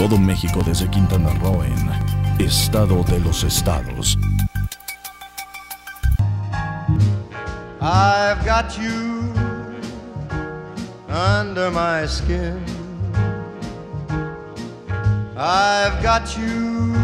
todo México desde Quintana Roo en Estado de los Estados. I've got you under my skin. I've got you.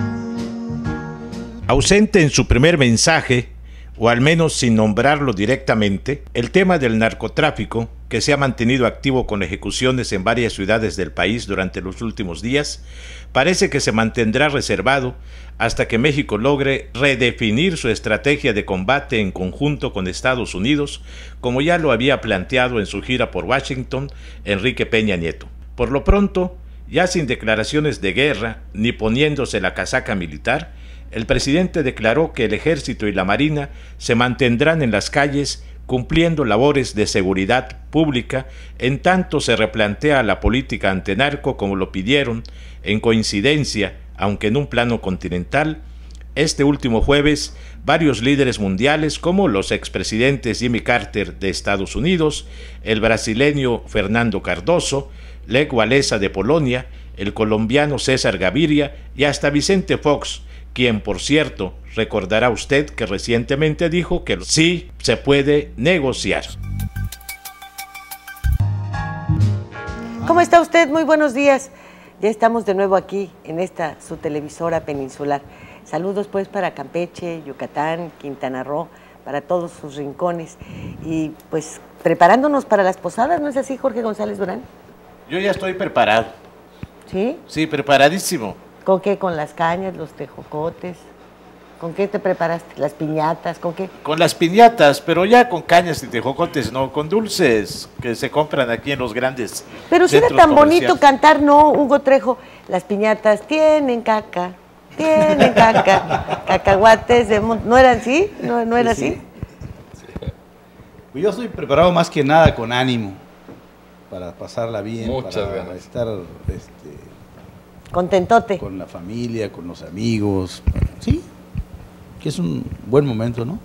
Ausente en su primer mensaje, o al menos sin nombrarlo directamente, el tema del narcotráfico, que se ha mantenido activo con ejecuciones en varias ciudades del país durante los últimos días, parece que se mantendrá reservado hasta que México logre redefinir su estrategia de combate en conjunto con Estados Unidos, como ya lo había planteado en su gira por Washington Enrique Peña Nieto. Por lo pronto, ya sin declaraciones de guerra ni poniéndose la casaca militar, el presidente declaró que el Ejército y la Marina se mantendrán en las calles cumpliendo labores de seguridad pública, en tanto se replantea la política antinarco como lo pidieron, en coincidencia, aunque en un plano continental, este último jueves, varios líderes mundiales como los expresidentes Jimmy Carter de Estados Unidos, el brasileño Fernando Cardoso, Lech Walesa de Polonia, el colombiano César Gaviria y hasta Vicente Fox, quien, por cierto, recordará usted que recientemente dijo que sí se puede negociar. ¿Cómo está usted? Muy buenos días. Ya estamos de nuevo aquí en esta su televisora peninsular. Saludos pues para Campeche, Yucatán, Quintana Roo, para todos sus rincones. Y pues preparándonos para las posadas, ¿no es así, Jorge González Durán? Yo ya estoy preparado. ¿Sí? Sí, preparadísimo. ¿Con qué? ¿Con las cañas, los tejocotes? ¿Con qué te preparaste? ¿Las piñatas? ¿Con qué? Con las piñatas, pero ya con cañas y tejocotes, no, con dulces que se compran aquí en los grandes. Pero si era tan bonito cantar, ¿no, Hugo Trejo? Las piñatas tienen caca, cacahuates de monte. ¿No eran así? ¿No era así? Sí. Pues yo estoy preparado más que nada con ánimo, para pasarla bien, para estar contentote. Con la familia, con los amigos. Sí, que es un buen momento, ¿no?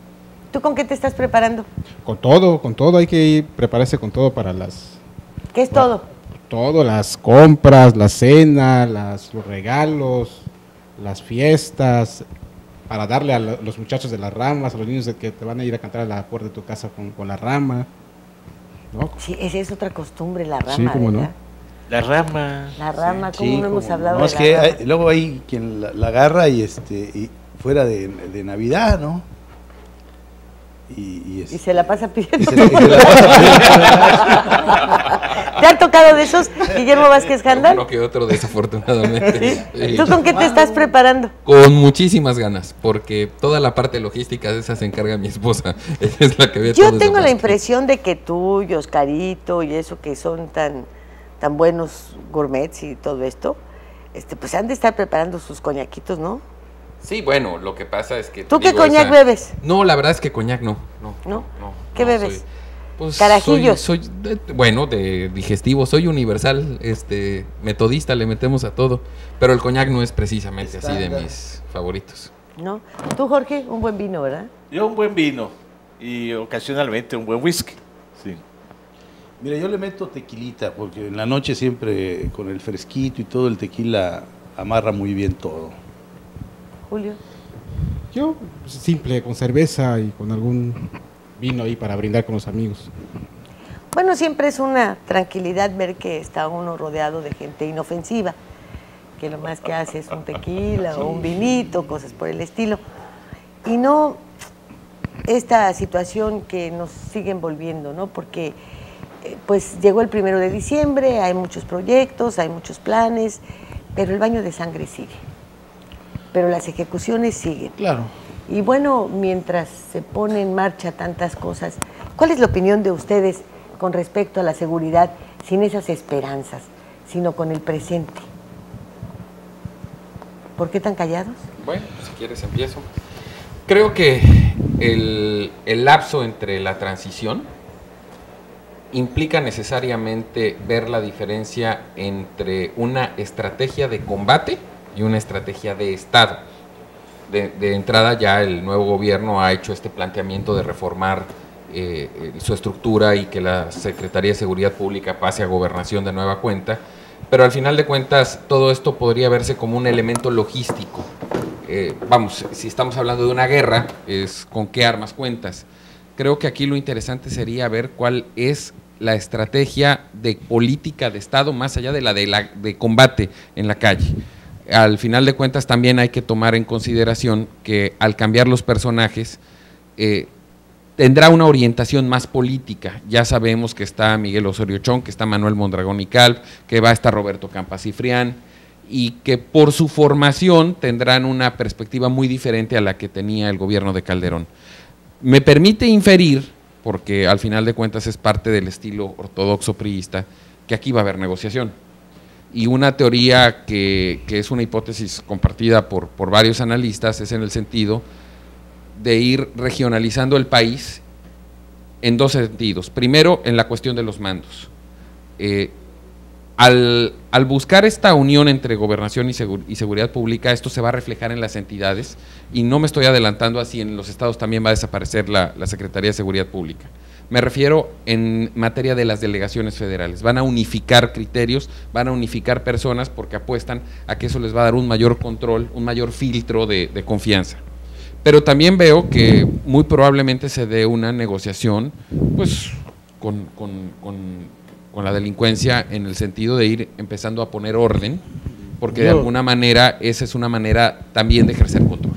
¿Tú con qué te estás preparando? Con todo, hay que prepararse con todo para las... ¿Qué es todo? Todo, las compras, la cena, los regalos, las fiestas, para darle a los muchachos de las ramas, a los niños que te van a ir a cantar a la puerta de tu casa con la rama, ¿no? Sí, esa es otra costumbre, la rama. Sí, cómo ¿verdad? no. La rama. La rama, sí, ¿cómo no hemos hablado no, de es la que rama? luego hay quien la agarra y fuera de Navidad, ¿no? Y se la pasa pidiendo. Se la pasa ¿Te han tocado de esos, Guillermo Vázquez Jandal? Uno que otro, desafortunadamente. ¿Sí? ¿Tú con qué te estás preparando? Con muchísimas ganas, porque toda la parte logística de esa se encarga mi esposa. Ella es la que ve todo. Yo tengo la impresión de que tú y Oscarito y eso que son tan buenos gourmets y todo esto, pues han de estar preparando sus coñaquitos, ¿no? Sí, bueno, lo que pasa es que... ¿Tú qué coñac bebes? No, la verdad es que coñac no. ¿No? ¿Qué bebes? Pues ¿Carajillos? Soy de digestivo, soy universal, metodista, le metemos a todo, pero el coñac no es precisamente así de mis favoritos. ¿No? Tú, Jorge, un buen vino, ¿verdad? Yo un buen vino y ocasionalmente un buen whisky. Sí. Mira, yo le meto tequilita, porque en la noche siempre con el fresquito y todo, el tequila amarra muy bien todo. Julio. Yo, simple, con cerveza y con algún vino ahí para brindar con los amigos. Bueno, siempre es una tranquilidad ver que está uno rodeado de gente inofensiva, que lo más que hace es un tequila o un vinito, cosas por el estilo. Y no esta situación que nos sigue envolviendo, ¿no? Porque pues llegó el 1 de diciembre, hay muchos proyectos, hay muchos planes, pero el baño de sangre sigue. Pero las ejecuciones siguen. Claro. Y bueno, mientras se pone en marcha tantas cosas, ¿cuál es la opinión de ustedes con respecto a la seguridad sin esas esperanzas, sino con el presente? ¿Por qué tan callados? Bueno, si quieres empiezo. Creo que el lapso entre la transición implica necesariamente ver la diferencia entre una estrategia de combate y una estrategia de Estado. De entrada ya el nuevo gobierno ha hecho este planteamiento de reformar su estructura y que la Secretaría de Seguridad Pública pase a Gobernación de nueva cuenta, pero al final de cuentas todo esto podría verse como un elemento logístico. Vamos, si estamos hablando de una guerra, es con qué armas cuentas. Creo que aquí lo interesante sería ver cuál es la estrategia de política de Estado más allá de la de combate en la calle. Al final de cuentas también hay que tomar en consideración que al cambiar los personajes tendrá una orientación más política. Ya sabemos que está Miguel Osorio Chong, que está Manuel Mondragón y Calv, que va a estar Roberto Campa Cifrián, y que por su formación tendrán una perspectiva muy diferente a la que tenía el gobierno de Calderón. Me permite inferir, porque al final de cuentas es parte del estilo ortodoxo priista, que aquí va a haber negociación. Y una teoría que es una hipótesis compartida por varios analistas es en el sentido de ir regionalizando el país en dos sentidos. Primero, en la cuestión de los mandos. Al buscar esta unión entre gobernación y seguridad pública, esto se va a reflejar en las entidades, y no me estoy adelantando así, en los estados también va a desaparecer la Secretaría de Seguridad Pública. Me refiero en materia de las delegaciones federales. Van a unificar criterios, van a unificar personas, porque apuestan a que eso les va a dar un mayor control, un mayor filtro de confianza. Pero también veo que muy probablemente se dé una negociación pues con la delincuencia, en el sentido de ir empezando a poner orden, porque de alguna manera esa es una manera también de ejercer control.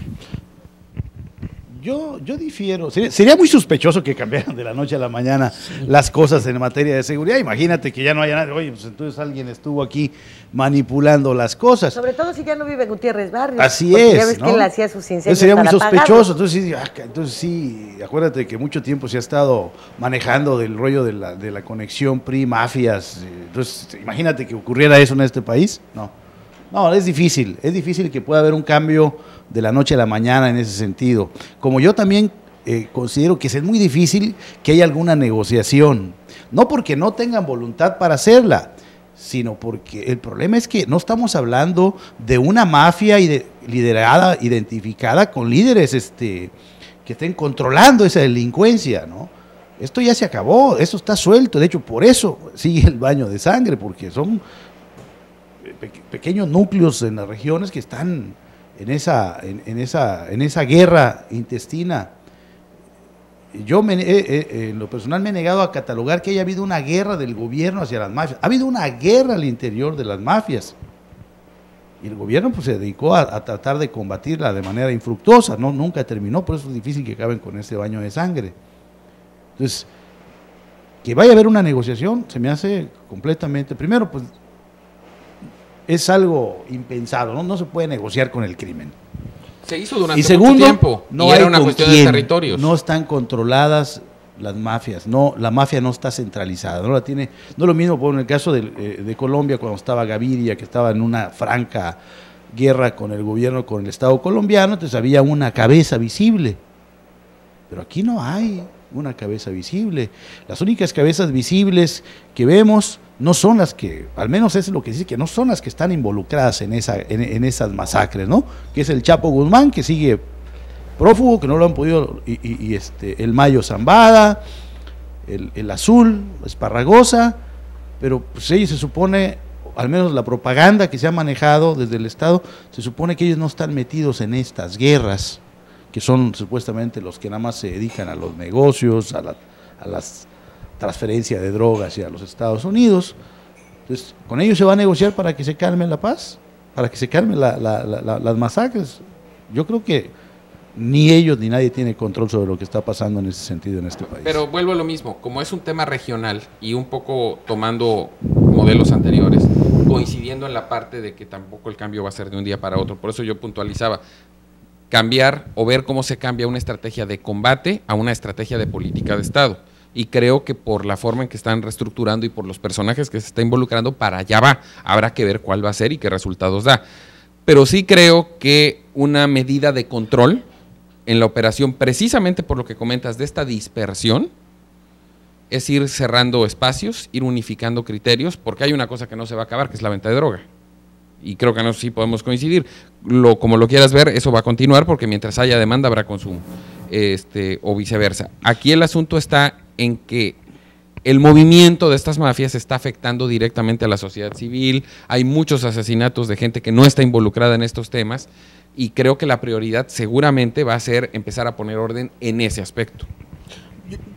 Yo difiero. Sería muy sospechoso que cambiaran de la noche a la mañana las cosas en materia de seguridad. Imagínate que ya no haya nadie. Oye, pues entonces alguien estuvo aquí manipulando las cosas. Sobre todo si ya no vive Gutiérrez Barrios. Así es, ya ves, ¿no? que él hacía sus incendios. Sería muy para sospechoso. apagarlos. Entonces sí, acuérdate que mucho tiempo se ha estado manejando del rollo de la conexión PRI-mafias. Entonces, imagínate que ocurriera eso en este país. No, es difícil que pueda haber un cambio de la noche a la mañana en ese sentido. Como yo también considero que es muy difícil que haya alguna negociación, no porque no tengan voluntad para hacerla, sino porque el problema es que no estamos hablando de una mafia liderada, identificada con líderes que estén controlando esa delincuencia, ¿no? Esto ya se acabó, eso está suelto, de hecho por eso sigue el baño de sangre, porque son pequeños núcleos en las regiones que están en esa guerra intestina. Yo en lo personal me he negado a catalogar que haya habido una guerra del gobierno hacia las mafias. Ha habido una guerra al interior de las mafias, y el gobierno pues se dedicó a tratar de combatirla de manera infructuosa, nunca terminó, por eso es difícil que acaben con ese baño de sangre. Entonces, que vaya a haber una negociación se me hace completamente, primero pues es algo impensado, no se puede negociar con el crimen. Se hizo durante Y segundo, mucho tiempo, no y hay era una con cuestión quién. de territorios. No están controladas las mafias, la mafia no está centralizada, no es lo mismo por en el caso de Colombia, cuando estaba Gaviria, que estaba en una franca guerra con el gobierno, con el Estado colombiano, entonces había una cabeza visible, pero aquí no hay una cabeza visible. Las únicas cabezas visibles que vemos no son las que, al menos eso es lo que dice, que no son las que están involucradas en esas masacres, ¿no? Que es el Chapo Guzmán, que sigue prófugo, que no lo han podido, y el Mayo Zambada, el Azul, Esparragosa, pero pues ellos se supone, al menos la propaganda que se ha manejado desde el Estado, se supone que ellos no están metidos en estas guerras, que son supuestamente los que nada más se dedican a los negocios, a las transferencias de drogas y a los Estados Unidos. Entonces, con ellos se va a negociar para que se calme la paz, para que se calmen las masacres. Yo creo que ni ellos ni nadie tiene control sobre lo que está pasando en ese sentido en este país. Pero vuelvo a lo mismo, como es un tema regional y un poco tomando modelos anteriores, coincidiendo en la parte de que tampoco el cambio va a ser de un día para otro, por eso yo puntualizaba, cambiar o ver cómo se cambia una estrategia de combate a una estrategia de política de Estado. Y creo que por la forma en que están reestructurando y por los personajes que se está involucrando, para allá va. Habrá que ver cuál va a ser y qué resultados da. Pero sí creo que una medida de control en la operación, precisamente por lo que comentas de esta dispersión, es ir cerrando espacios, ir unificando criterios, porque hay una cosa que no se va a acabar, que es la venta de droga. Y creo que en eso sí podemos coincidir. Como lo quieras ver, eso va a continuar, porque mientras haya demanda habrá consumo, o viceversa. Aquí el asunto está en que el movimiento de estas mafias está afectando directamente a la sociedad civil, hay muchos asesinatos de gente que no está involucrada en estos temas, y creo que la prioridad seguramente va a ser empezar a poner orden en ese aspecto.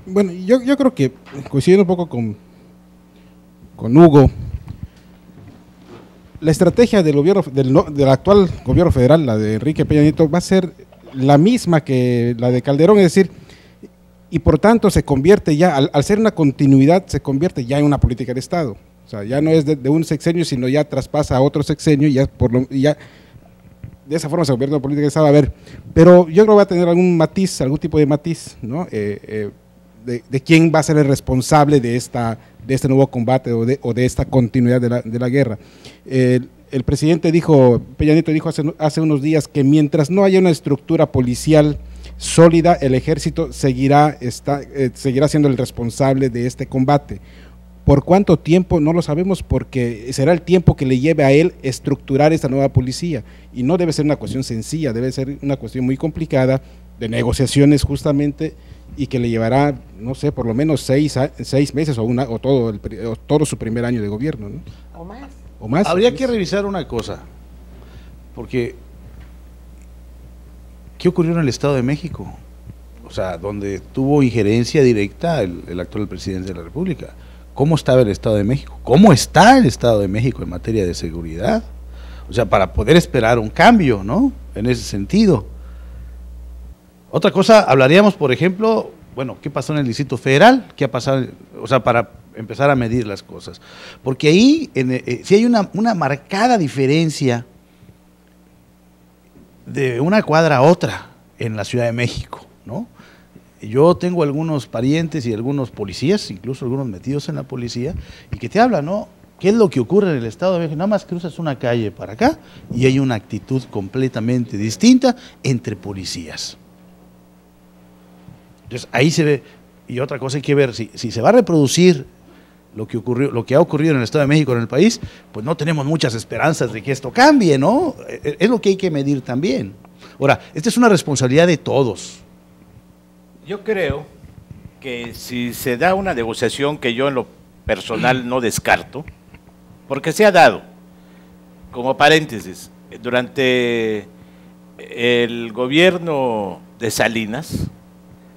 Bueno, yo creo que, coincidiendo un poco con Hugo, la estrategia del gobierno del actual gobierno federal, la de Enrique Peña Nieto, va a ser la misma que la de Calderón, es decir, y por tanto se convierte ya, al ser una continuidad, se convierte ya en una política de Estado. O sea, ya no es de un sexenio, sino ya traspasa a otro sexenio, y ya de esa forma se convierte en una política de Estado. A ver, pero yo creo que va a tener algún tipo de matiz, ¿no? De quién va a ser el responsable de este nuevo combate o de esta continuidad de la guerra. El presidente Peña Nieto dijo hace unos días que mientras no haya una estructura policial sólida, el ejército seguirá siendo el responsable de este combate. ¿Por cuánto tiempo? No lo sabemos, porque será el tiempo que le lleve a él estructurar esta nueva policía, y no debe ser una cuestión sencilla, debe ser una cuestión muy complicada, de negociaciones justamente, y que le llevará, no sé, por lo menos 6 meses o todo su primer año de gobierno, ¿no? O más. Habría que revisar una cosa, porque ¿qué ocurrió en el Estado de México? O sea, donde tuvo injerencia directa el actual presidente de la República. ¿Cómo estaba el Estado de México? ¿Cómo está el Estado de México en materia de seguridad? O sea, para poder esperar un cambio, ¿no? En ese sentido. Otra cosa, hablaríamos, por ejemplo, bueno, ¿qué pasó en el Distrito Federal? ¿Qué ha pasado? O sea, para empezar a medir las cosas. Porque ahí sí hay una marcada diferencia de una cuadra a otra en la Ciudad de México, ¿no? Yo tengo algunos parientes y algunos policías, incluso algunos metidos en la policía, y que te hablan, ¿no? ¿Qué es lo que ocurre en el Estado de México? Nada más cruzas una calle para acá y hay una actitud completamente distinta entre policías. Entonces ahí se ve, y otra cosa hay que ver, si se va a reproducir lo que ha ocurrido en el Estado de México, en el país, pues no tenemos muchas esperanzas de que esto cambie, ¿no? Es lo que hay que medir también. Ahora, esta es una responsabilidad de todos. Yo creo que si se da una negociación, que yo en lo personal no descarto, porque se ha dado, como paréntesis, durante el gobierno de Salinas,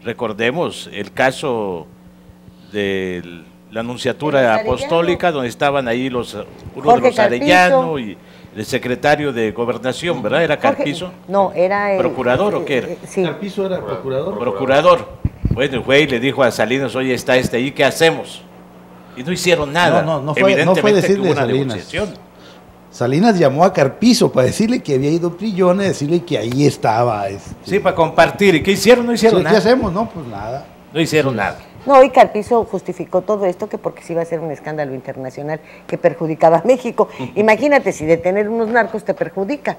recordemos el caso de la Nunciatura Apostólica, donde estaban ahí uno de los Arellano y el secretario de Gobernación, ¿verdad? ¿Era Carpizo? No, era ¿Procurador o qué era? Sí. ¿Carpizo era procurador? Procurador. Bueno, el güey le dijo a Salinas, oye, está ahí, ¿qué hacemos? Y no hicieron nada. No fue decirle hubo una Salinas. negociación. Salinas llamó a Carpizo para decirle que había ido Prillón, decirle que ahí estaba. Sí, para compartir. ¿Y qué hicieron? No hicieron nada. ¿Qué hacemos? No, pues nada. No hicieron nada. No, y Carpizo justificó todo esto que porque se iba a hacer un escándalo internacional que perjudicaba a México. Imagínate, si detener unos narcos te perjudica.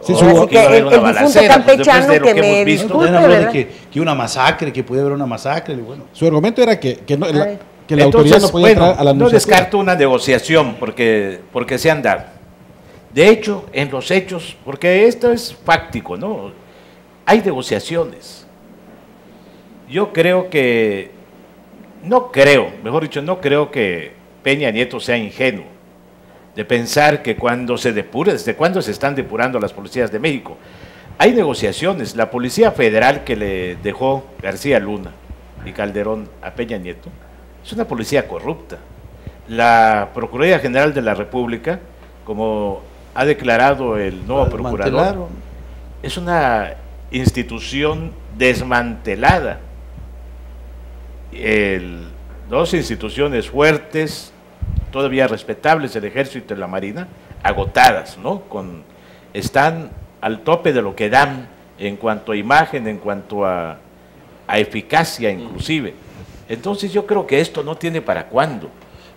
Sí, así que el difunto campechano que me disculpe, ¿verdad? Que una masacre, que puede haber una masacre. Bueno. Su argumento era que la Entonces, autoridad no podía entrar a la no anunciatura. descarto una negociación porque se han dado. De hecho, en los hechos, porque esto es fáctico, ¿no? Hay negociaciones. Yo creo que, no creo que Peña Nieto sea ingenuo de pensar que cuando se depure, ¿desde cuándo se están depurando las policías de México? Hay negociaciones. La Policía Federal que le dejó García Luna y Calderón a Peña Nieto es una policía corrupta. La Procuraduría General de la República, como ha declarado el nuevo procurador, es una institución desmantelada. Dos instituciones fuertes, todavía respetables, el Ejército y la Marina, agotadas, ¿no? Están al tope de lo que dan en cuanto a imagen, en cuanto a eficacia inclusive. Entonces yo creo que esto no tiene para cuándo.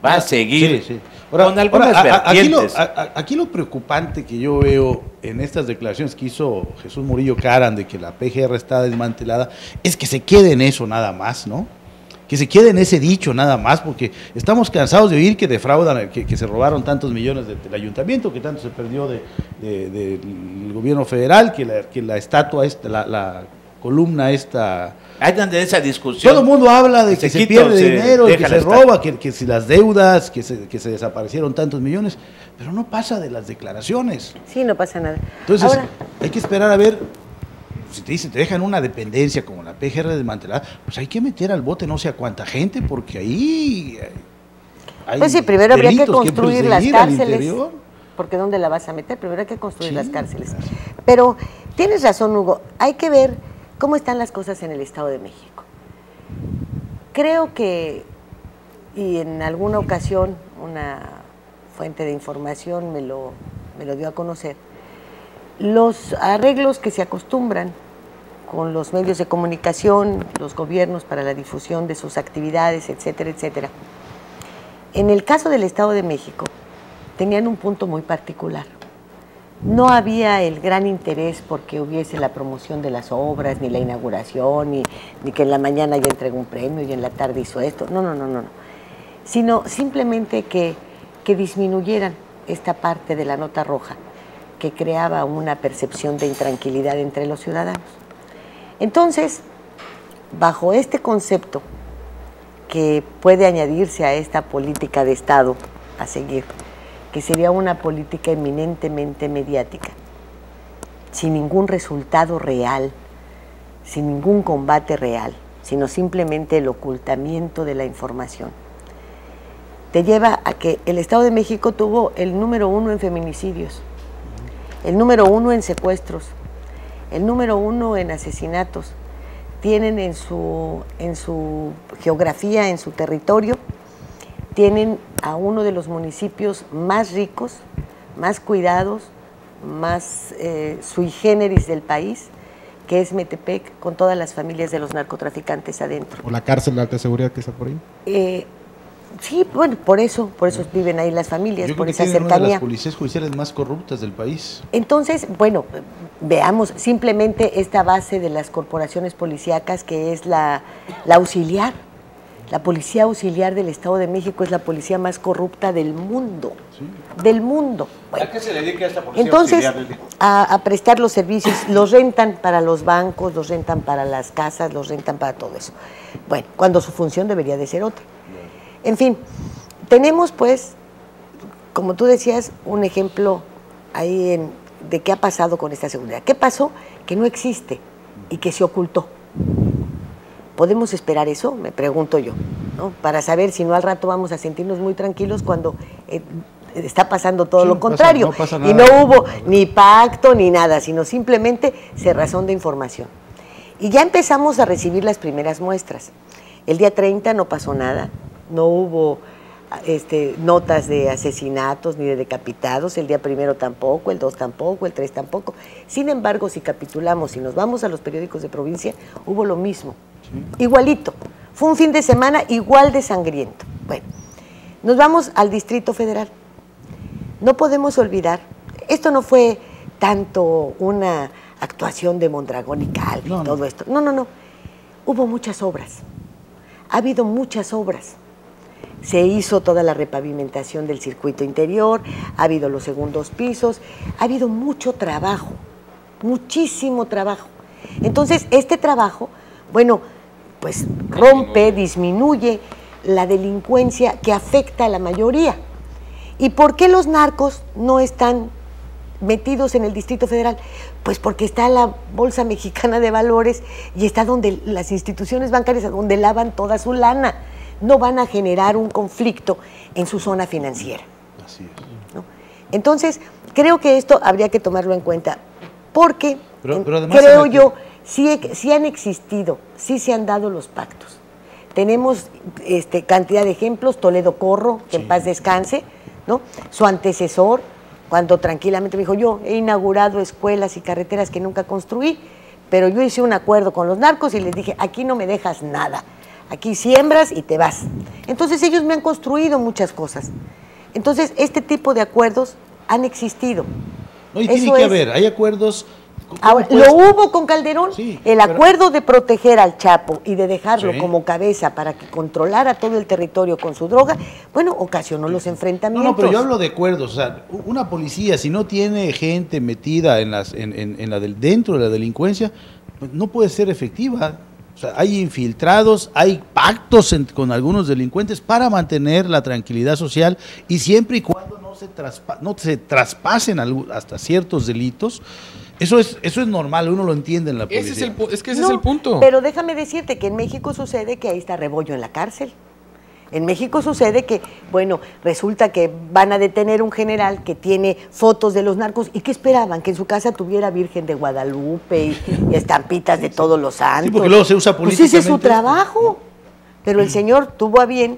Va a seguir con algunas vertientes. Aquí lo preocupante que yo veo en estas declaraciones que hizo Jesús Murillo Caram de que la PGR está desmantelada, es que se quede en eso nada más, ¿no? Que se quede en ese dicho nada más, porque estamos cansados de oír que defraudan, que se robaron tantos millones del ayuntamiento, que tanto se perdió del gobierno federal, que la estatua, la columna esta. Hay donde esa discusión. Todo el mundo habla de que se pierde dinero, que se déjala roba, que si las deudas, que se desaparecieron tantos millones, pero no pasa de las declaraciones. Sí, no pasa nada. Entonces, Ahora, hay que esperar a ver, si te dicen, te dejan una dependencia como la PGR desmantelada, pues hay que meter al bote no sé a cuánta gente, porque ahí hay pues sí, primero habría que delitos construir las perseguir al cárceles. interior. Porque ¿dónde la vas a meter? Primero hay que construir Sí, las cárceles. Pero tienes razón, Hugo, hay que ver cómo están las cosas en el Estado de México. Creo que, y en alguna ocasión una fuente de información me lo dio a conocer, los arreglos que se acostumbran con los medios de comunicación, los gobiernos para la difusión de sus actividades, etcétera, etcétera. En el caso del Estado de México, tenían un punto muy particular. No había el gran interés porque hubiese la promoción de las obras, ni la inauguración, ni que en la mañana ya entregó un premio y en la tarde hizo esto. No. Sino simplemente que disminuyeran esta parte de la nota roja que creaba una percepción de intranquilidad entre los ciudadanos. Entonces, bajo este concepto que puede añadirse a esta política de Estado a seguir, que sería una política eminentemente mediática, sin ningún resultado real, sin ningún combate real, sino simplemente el ocultamiento de la información, te lleva a que el Estado de México tuvo el número 1 en feminicidios, el número 1 en secuestros, el número 1 en asesinatos. Tienen en su geografía, en su territorio, tienen a uno de los municipios más ricos, más cuidados, más sui generis del país, que es Metepec, con todas las familias de los narcotraficantes adentro. ¿O la cárcel de alta seguridad que está por ahí? Sí, bueno, por eso viven ahí las familias, Yo por creo que esa tienen una de cercanía. las policías judiciales más corruptas del país. Entonces, bueno, veamos simplemente esta base de las corporaciones policíacas, que es la auxiliar. La policía auxiliar del Estado de México es la policía más corrupta del mundo. Sí. Del mundo. Bueno, ¿a qué se dedica esta policía entonces, auxiliar? a prestar los servicios, los rentan para los bancos, los rentan para las casas, los rentan para todo eso. Bueno, cuando su función debería de ser otra. En fin, tenemos pues, como tú decías, un ejemplo ahí de qué ha pasado con esta seguridad. ¿Qué pasó? Que no existe y que se ocultó. ¿Podemos esperar eso? Me pregunto yo, ¿no? Para saber si no al rato vamos a sentirnos muy tranquilos cuando está pasando todo lo contrario. No pasa nada. Y no hubo ni pacto ni nada, sino simplemente cerrazón de información. Y ya empezamos a recibir las primeras muestras. El día 30 no pasó nada, no hubo notas de asesinatos ni de decapitados, el día 1 tampoco, el 2 tampoco, el 3 tampoco. Sin embargo, si capitulamos y nos vamos a los periódicos de provincia, hubo lo mismo, igualito. Fue un fin de semana igual de sangriento. Bueno, nos vamos al Distrito Federal. No podemos olvidar, esto no fue tanto una actuación de Mondragón y Calvi y todo esto. No. Hubo muchas obras. Ha habido muchas obras. Se hizo toda la repavimentación del circuito interior, ha habido los segundos pisos, ha habido mucho trabajo, muchísimo trabajo. Entonces, este trabajo, bueno, pues rompe, disminuye la delincuencia que afecta a la mayoría. ¿Y por qué los narcos no están metidos en el Distrito Federal? Pues porque está la Bolsa Mexicana de Valores y está donde las instituciones bancarias, donde lavan toda su lana. No van a generar un conflicto en su zona financiera. Así es. ¿No? Entonces, creo que esto habría que tomarlo en cuenta, porque pero además creo yo, sí han existido, sí se han dado los pactos. Tenemos cantidad de ejemplos, Toledo Corro, que en paz descanse, ¿no? Su antecesor, cuando tranquilamente me dijo, yo he inaugurado escuelas y carreteras que nunca construí, pero yo hice un acuerdo con los narcos y les dije, aquí no me dejas nada. Aquí siembras y te vas. Entonces ellos me han construido muchas cosas. Entonces este tipo de acuerdos han existido. No, y tiene que haber, hay acuerdos. Ahora, lo hubo con Calderón, sí, el acuerdo de proteger al Chapo y de dejarlo como cabeza para que controlara todo el territorio con su droga, bueno, ocasionó los enfrentamientos. No, pero yo hablo de acuerdos, o sea, una policía si no tiene gente metida dentro de la delincuencia, pues, no puede ser efectiva. O sea, hay infiltrados, hay pactos con algunos delincuentes para mantener la tranquilidad social y siempre y cuando no se traspasen hasta ciertos delitos. Eso es normal, uno lo entiende en la policía. Ese es el punto. Pero déjame decirte que en México sucede que ahí está Rebollo en la cárcel. En México sucede que, bueno, resulta que van a detener un general que tiene fotos de los narcos y ¿qué esperaban? Que en su casa tuviera Virgen de Guadalupe y estampitas de todos los santos. Sí, porque luego se usa políticamente. Pues ese es su trabajo. Pero el señor tuvo a bien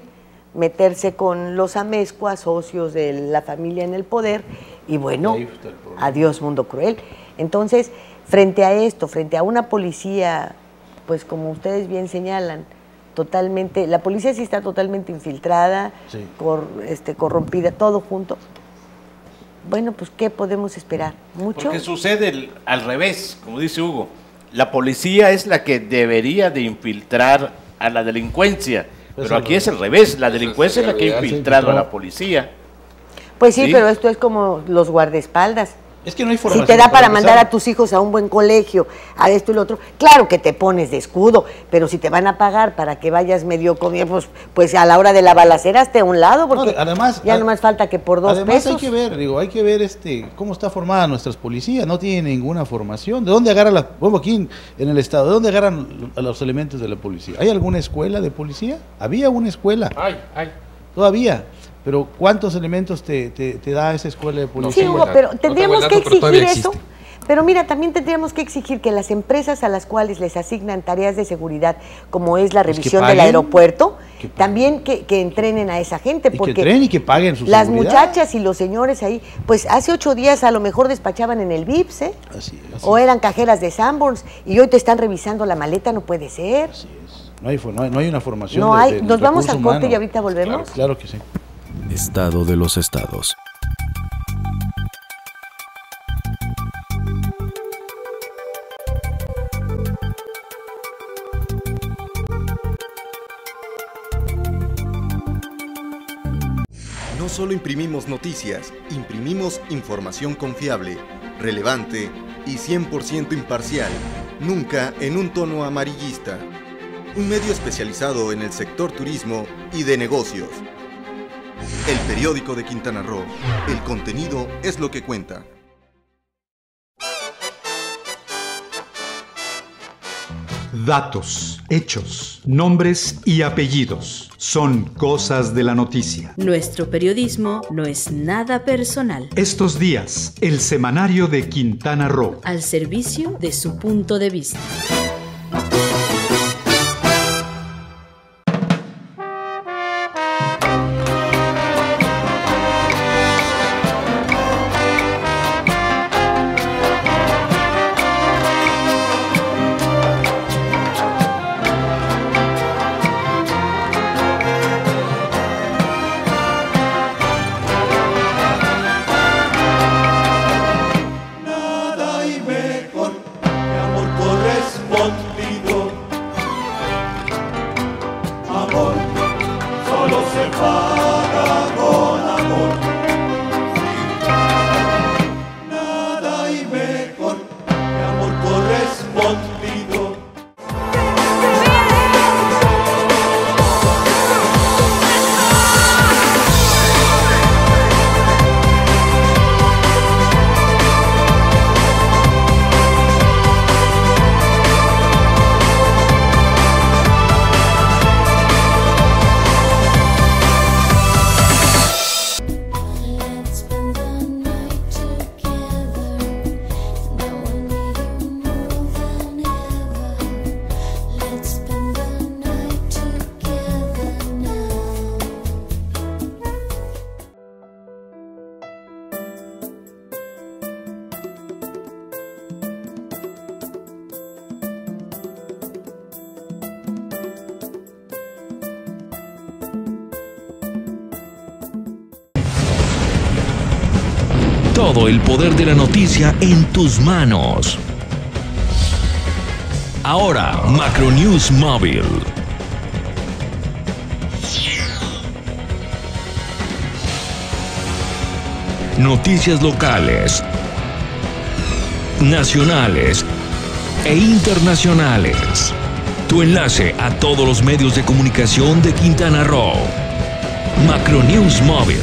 meterse con los amezcuas, socios de la familia en el poder, y bueno, adiós mundo cruel. Entonces, frente a esto, frente a una policía, pues como ustedes bien señalan, totalmente, la policía sí está totalmente infiltrada, sí, corrompida, todo junto. Bueno, pues ¿qué podemos esperar? ¿Mucho? Porque sucede al revés, como dice Hugo. La policía es la que debería de infiltrar a la delincuencia, pero aquí es al revés, la delincuencia es la que ha infiltrado a la policía. Pues sí, pero esto es como los guardaespaldas. Es que no hay formación. Si te da para mandar a tus hijos a un buen colegio, a esto y lo otro, claro que te pones de escudo, pero si te van a pagar para que vayas medio comiendo, pues a la hora de la balacera esté a un lado, porque además, ya no más falta que por 2 pesos. Además hay que ver cómo está formada nuestras policías, no tienen ninguna formación. ¿De dónde agarran aquí en el estado, de dónde agarran a los elementos de la policía? ¿Hay alguna escuela de policía? Había una escuela. Hay. Todavía. Pero ¿cuántos elementos te da esa escuela de policía? Sí, Hugo, pero tendríamos que exigir eso. Pero mira, también tendríamos que exigir que las empresas a las cuales les asignan tareas de seguridad, como es la revisión del aeropuerto, también que entrenen a esa gente. Porque que entrenen y que paguen su las seguridad. muchachas y los señores ahí, pues hace 8 días a lo mejor despachaban en el VIPS, ¿eh? Así es. O eran cajeras de Sanborns y hoy te están revisando la maleta, no puede ser. Así es. No hay una formación. No hay. Nos vamos al corte y ahorita volvemos. Claro que sí. Estado de los estados. No solo imprimimos noticias, imprimimos información confiable, relevante y 100% imparcial, nunca en un tono amarillista. Un medio especializado en el sector turismo y de negocios. El periódico de Quintana Roo. El contenido es lo que cuenta. Datos, hechos, nombres y apellidos son cosas de la noticia. Nuestro periodismo no es nada personal. Estos días, el semanario de Quintana Roo. Al servicio de su punto de vista. Todo el poder de la noticia en tus manos. Ahora, Macronews Móvil. Noticias locales, nacionales e internacionales. Tu enlace a todos los medios de comunicación de Quintana Roo. Macronews Móvil.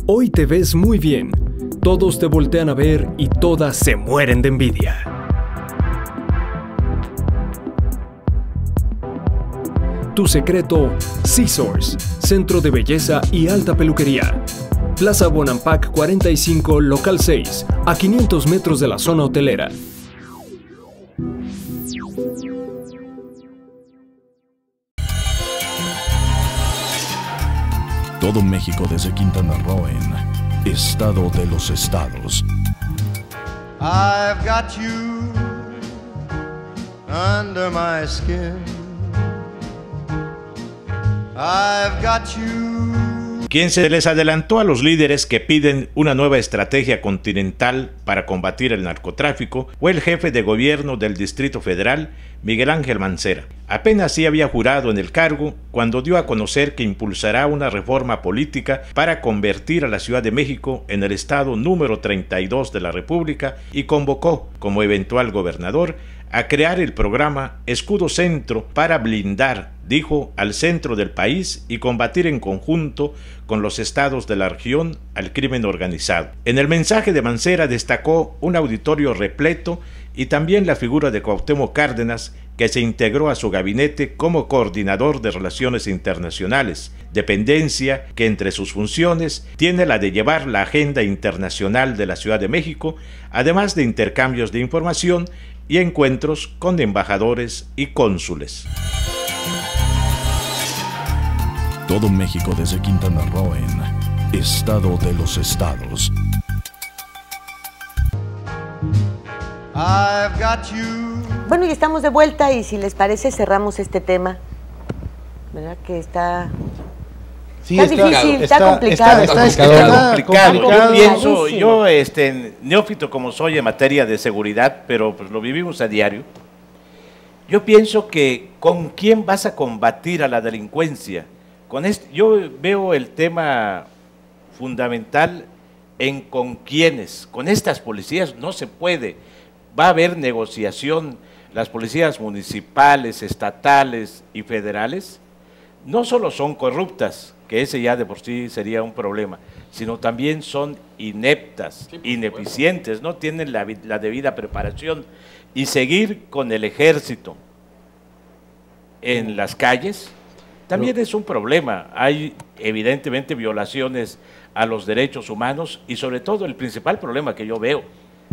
Hoy te ves muy bien. Todos te voltean a ver y todas se mueren de envidia. Tu secreto, Scissors, centro de belleza y alta peluquería. Plaza Bonampak 45, local 6, a 500 metros de la zona hotelera. Todo México desde Quintana Roo en Estado de los Estados. I've got you under my skin. I've got you. Quien se les adelantó a los líderes que piden una nueva estrategia continental para combatir el narcotráfico fue el jefe de gobierno del Distrito Federal, Miguel Ángel Mancera. Apenas sí había jurado en el cargo cuando dio a conocer que impulsará una reforma política para convertir a la Ciudad de México en el estado número 32 de la República y convocó, como eventual gobernador, a crear el programa Escudo Centro para blindar, dijo, al centro del país y combatir en conjunto con los estados de la región al crimen organizado. En el mensaje de Mancera destacó un auditorio repleto y también la figura de Cuauhtémoc Cárdenas, que se integró a su gabinete como coordinador de Relaciones Internacionales, dependencia que entre sus funciones tiene la de llevar la agenda internacional de la Ciudad de México, además de intercambios de información y encuentros con embajadores y cónsules. Todo México desde Quintana Roo en Estado de los Estados. I've got you. Bueno, y estamos de vuelta y si les parece cerramos este tema, ¿verdad? Que está... Sí, está difícil, está complicado. Está complicado. Yo neófito como soy en materia de seguridad, pero pues lo vivimos a diario. Yo pienso que ¿con quién vas a combatir a la delincuencia? Yo veo el tema fundamental en con quiénes. Con estas policías no se puede. Va a haber negociación. Las policías municipales, estatales y federales no solo son corruptas, que ese ya de por sí sería un problema, sino también son ineptas, ineficientes, no tienen la debida preparación. Y seguir con el ejército en las calles también es un problema. Hay evidentemente violaciones a los derechos humanos y sobre todo el principal problema que yo veo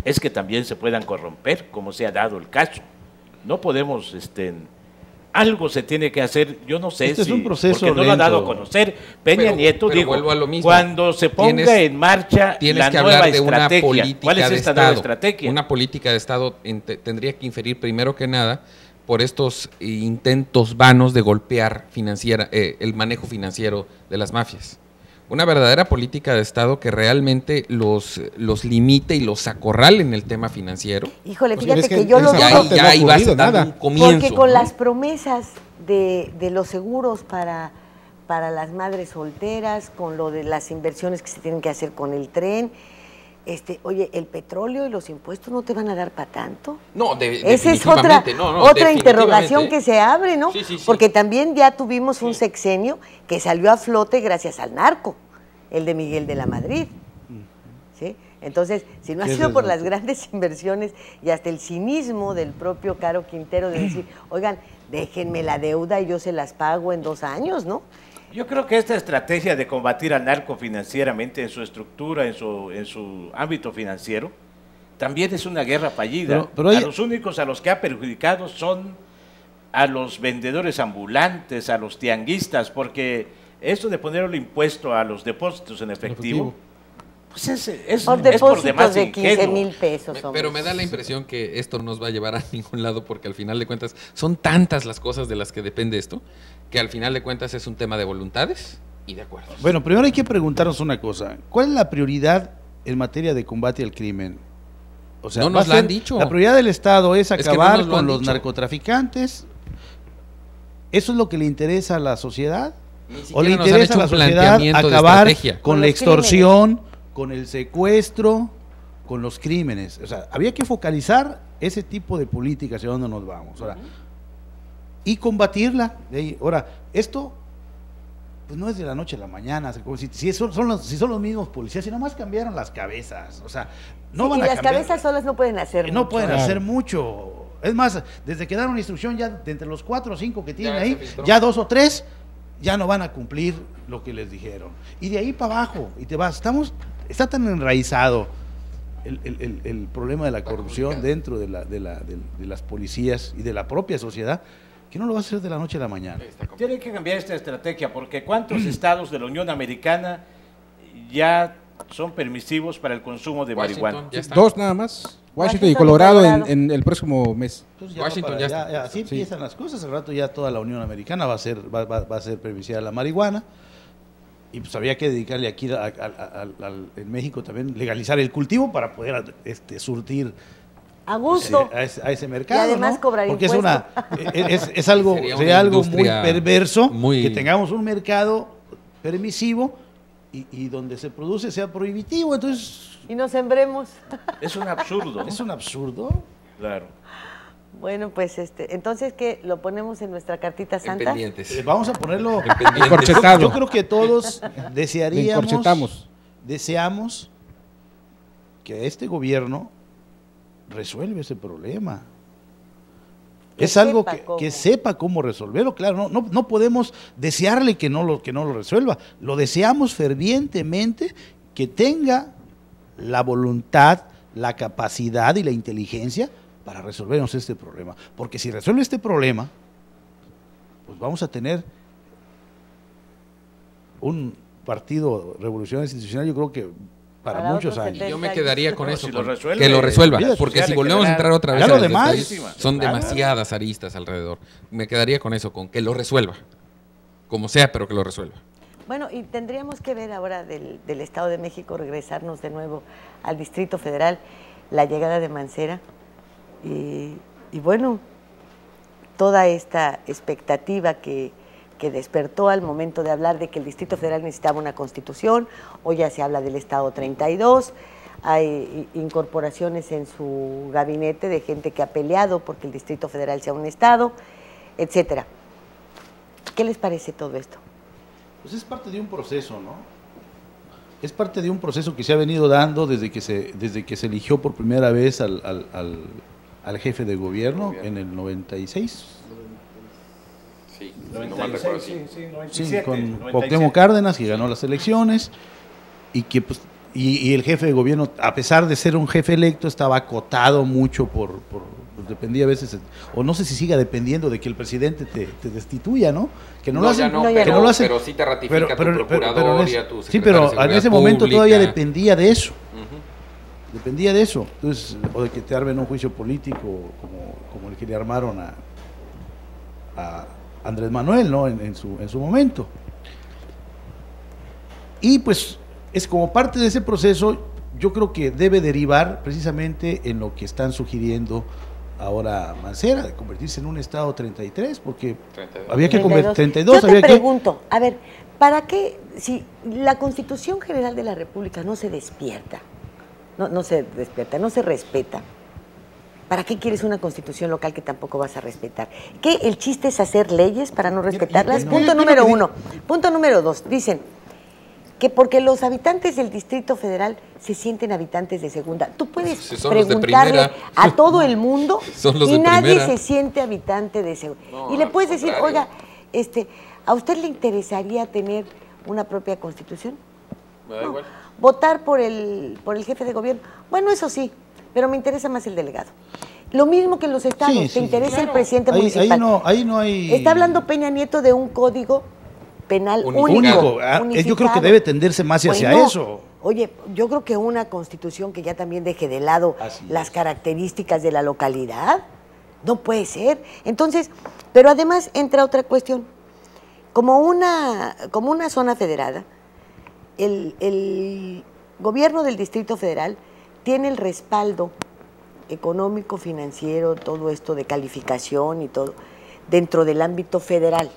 es que también se puedan corromper, como se ha dado el caso. No podemos... algo se tiene que hacer, yo no sé si es un proceso porque no lo ha dado a conocer Peña Nieto, pero vuelvo a lo mismo. Cuando se ponga en marcha la nueva estrategia. ¿Cuál es esta nueva estrategia? Una política de Estado tendría que inferir primero que nada por estos intentos vanos de golpear el manejo financiero de las mafias. Una verdadera política de Estado que realmente los limite y los acorrale en el tema financiero. Híjole, fíjate que yo lo dudo. Ya ahí vas a dar un comienzo. Porque con las promesas de los seguros para las madres solteras, con lo de las inversiones que se tienen que hacer con el tren, oye, el petróleo y los impuestos no te van a dar para tanto. No, esa es otra interrogación que se abre, ¿no? Sí. Porque también ya tuvimos un sexenio que salió a flote gracias al narco, el de Miguel de la Madrid. ¿Sí? Entonces, si no ha sido por las grandes inversiones y hasta el cinismo del propio Caro Quintero de decir, oigan, déjenme la deuda y yo se las pago en 2 años, ¿no? Yo creo que esta estrategia de combatir al narco financieramente en su estructura, en su ámbito financiero, también es una guerra fallida. Pero los únicos a los que ha perjudicado son a los vendedores ambulantes, a los tianguistas, porque esto de poner el impuesto a los depósitos en efectivo, pues es por demás de 15,000 pesos. Pero me da la impresión que esto no nos va a llevar a ningún lado porque al final de cuentas son tantas las cosas de las que depende esto, que al final de cuentas es un tema de voluntades y de acuerdos. Bueno, primero hay que preguntarnos una cosa. ¿Cuál es la prioridad en materia de combate al crimen? O sea, no nos la han dicho. La prioridad del Estado es acabar con los narcotraficantes. ¿Eso es lo que le interesa a la sociedad? ¿O le interesa a la sociedad acabar con la extorsión, con el secuestro, con los crímenes. O sea, había que focalizar ese tipo de política hacia dónde nos vamos. Ahora, y combatirla. Ahora, esto pues no es de la noche a la mañana. Si son los mismos policías, y nomás cambiaron las cabezas. O sea, no van a las cambiar. cabezas solas no pueden hacer No mucho. pueden hacer mucho. Es más, desde que dan una instrucción ya de entre los 4 o 5 que tienen ahí, ya 2 o 3 ya no van a cumplir lo que les dijeron. Y de ahí para abajo, y te vas. Está tan enraizado el problema de la corrupción dentro de las policías y de la propia sociedad, que no lo va a hacer de la noche a la mañana. Tiene que cambiar esta estrategia, porque ¿cuántos estados de la Unión Americana ya son permisivos para el consumo de marihuana? 2 nada más. Washington y Colorado en el próximo mes. Washington ya está. Así empiezan las cosas. Al rato ya toda la Unión Americana va a ser permisiva la marihuana. Y pues había que dedicarle aquí en México también legalizar el cultivo para poder a surtir gusto a ese mercado, y además ¿no? cobrar porque impuestos. es algo sería algo muy perverso muy... que tengamos un mercado permisivo y donde se produce sea prohibitivo. Entonces y nos sembremos. Es un absurdo, ¿no? Es un absurdo. Claro. Bueno, pues entonces ¿qué? ¿Lo ponemos en nuestra cartita santa? En pendientes. Vamos a ponerlo encorchetado. Yo creo que todos deseamos que este gobierno resuelva ese problema. Es algo que sepa cómo resolverlo. Claro, no podemos desearle que no lo resuelva. Lo deseamos fervientemente, que tenga la voluntad, la capacidad y la inteligencia para resolvernos este problema. Porque si resuelve este problema, pues vamos a tener un partido revolucionario institucional, yo creo que para muchos años. Yo me quedaría con eso, si lo resuelve, que lo resuelva, vida porque social, si volvemos a entrar otra vez ya a lo los demás, detalles, son demasiadas aristas alrededor. Me quedaría con eso, con que lo resuelva, como sea, pero que lo resuelva. Bueno, y tendríamos que ver ahora del Estado de México, regresarnos de nuevo al Distrito Federal, la llegada de Mancera y bueno, toda esta expectativa que despertó al momento de hablar de que el Distrito Federal necesitaba una constitución. Hoy ya se habla del Estado 32, hay incorporaciones en su gabinete de gente que ha peleado porque el Distrito Federal sea un Estado, etcétera. ¿Qué les parece todo esto? Pues es parte de un proceso, ¿no? Es parte de un proceso que se ha venido dando desde que se eligió por primera vez al jefe de gobierno en el 96. Sí, 96, con Cuauhtémoc Cárdenas, que ganó las elecciones, y que pues, y el jefe de gobierno, a pesar de ser un jefe electo, estaba acotado mucho pues dependía a veces, o no sé si siga dependiendo de que el presidente te destituya, ¿no? Que no lo hacen, pero sí te ratifica tu procurador y a tu secretario sí, pero de Seguridad en ese momento Pública. todavía dependía de eso. Dependía de eso. Entonces, o de que te armen un juicio político como el que le armaron a Andrés Manuel, ¿no? En su momento. Y pues es como parte de ese proceso, yo creo que debe derivar precisamente en lo que están sugiriendo ahora Mancera, de convertirse en un Estado 33, porque 32. Había que convertir 32. Yo te pregunto, a ver, ¿para qué, si la Constitución General de la República no se despierta, no se respeta, ¿para qué quieres una constitución local que tampoco vas a respetar? ¿Qué el chiste es hacer leyes para no respetarlas? Punto número 1. Punto número 2, dicen que porque los habitantes del Distrito Federal se sienten habitantes de segunda. Tú puedes preguntarle a todo el mundo y nadie se siente habitante de segunda. No, y le puedes decir, oiga, ¿a usted le interesaría tener una propia constitución? Me da igual. Votar por el jefe de gobierno. Bueno, eso sí, pero me interesa más el delegado. Lo mismo que en los estados, te interesa el presidente municipal. Ahí no hay... Está hablando Peña Nieto de un código penal único. Yo creo que debe tenderse más hacia eso. Oye, yo creo que una constitución que ya también deje de lado las características de la localidad, no puede ser. Entonces, pero además entra otra cuestión. Como una zona federada, el gobierno del Distrito Federal tiene el respaldo económico, financiero, todo esto de calificación y todo, dentro del ámbito federal.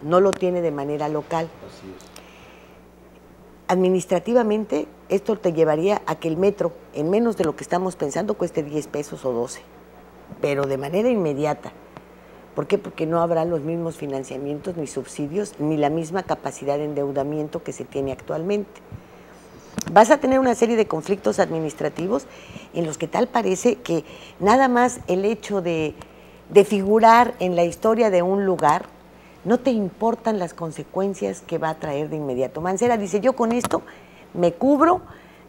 No lo tiene de manera local. Así es. administrativamente esto te llevaría a que el metro, en menos de lo que estamos pensando, cueste 10 pesos o 12, pero de manera inmediata. ¿Por qué? Porque no habrá los mismos financiamientos, ni subsidios, ni la misma capacidad de endeudamiento que se tiene actualmente. Vas a tener una serie de conflictos administrativos en los que tal parece que nada más el hecho de figurar en la historia de un lugar, no te importan las consecuencias que va a traer de inmediato. Mancera dice, yo con esto me cubro